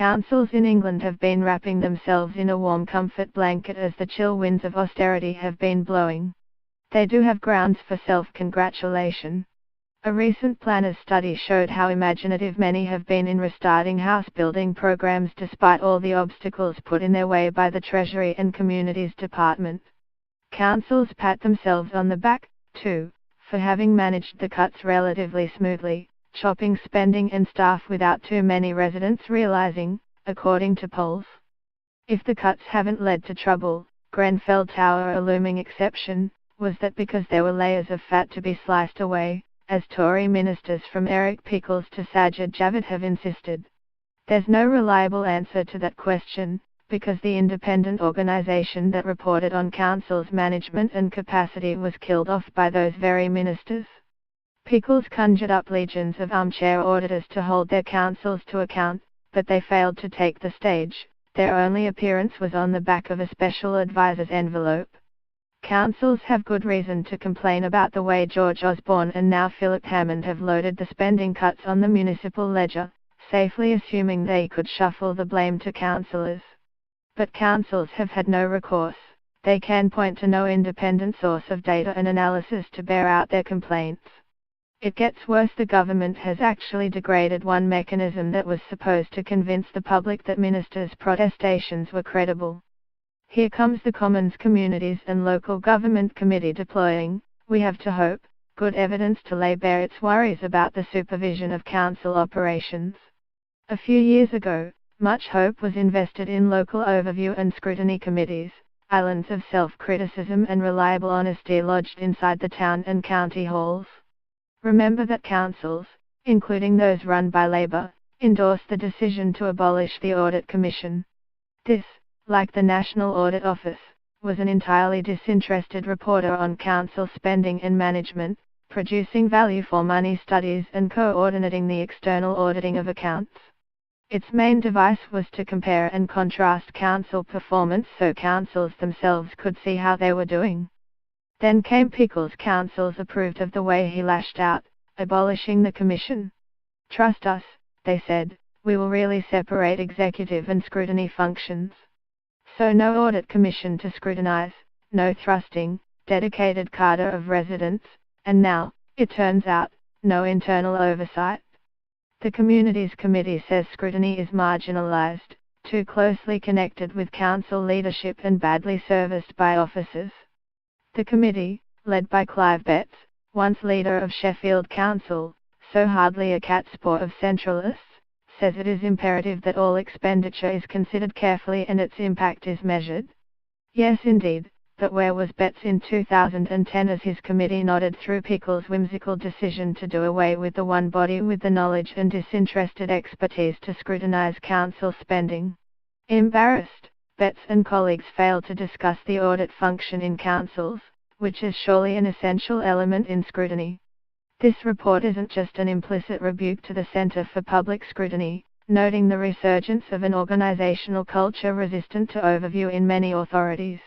Councils in England have been wrapping themselves in a warm comfort blanket as the chill winds of austerity have been blowing. They do have grounds for self-congratulation. A recent planners study showed how imaginative many have been in restarting house-building programs despite all the obstacles put in their way by the Treasury and Communities Department. Councils pat themselves on the back, too, for having managed the cuts relatively smoothly, chopping spending and staff without too many residents realizing, according to polls. If the cuts haven't led to trouble, Grenfell Tower a looming exception, was that because there were layers of fat to be sliced away, as Tory ministers from Eric Pickles to Sajid Javid have insisted. There's no reliable answer to that question, because the independent organisation that reported on council's management and capacity was killed off by those very ministers. Pickles conjured up legions of armchair auditors to hold their councils to account, but they failed to take the stage. Their only appearance was on the back of a special advisor's envelope. Councils have good reason to complain about the way George Osborne and now Philip Hammond have loaded the spending cuts on the municipal ledger, safely assuming they could shuffle the blame to councillors. But councils have had no recourse. They can point to no independent source of data and analysis to bear out their complaints. It gets worse. The government has actually degraded one mechanism that was supposed to convince the public that ministers' protestations were credible. Here comes the Commons Communities and Local Government Committee deploying, we have to hope, good evidence to lay bare its worries about the supervision of council operations. A few years ago, much hope was invested in local overview and scrutiny committees, islands of self-criticism and reliable honesty lodged inside the town and county halls. Remember that councils, including those run by Labour, endorsed the decision to abolish the Audit Commission. This, like the National Audit Office, was an entirely disinterested reporter on council spending and management, producing value-for-money studies and coordinating the external auditing of accounts. Its main device was to compare and contrast council performance so councils themselves could see how they were doing. Then came Pickles. Councils approved of the way he lashed out, abolishing the commission. Trust us, they said, we will really separate executive and scrutiny functions. So no audit commission to scrutinize, no thrusting, dedicated cadre of residents, and now, it turns out, no internal oversight. The Communities Committee says scrutiny is marginalized, too closely connected with council leadership and badly serviced by officers. The committee, led by Clive Betts, once leader of Sheffield Council, so hardly a catspaw of centralists, says it is imperative that all expenditure is considered carefully and its impact is measured. Yes indeed, but where was Betts in 2010 as his committee nodded through Pickles' whimsical decision to do away with the one body with the knowledge and disinterested expertise to scrutinize council spending? Embarrassed, Betts and colleagues failed to discuss the audit function in councils, which is surely an essential element in scrutiny. This report isn't just an implicit rebuke to the Centre for Public Scrutiny, noting the resurgence of an organisational culture resistant to overview in many authorities.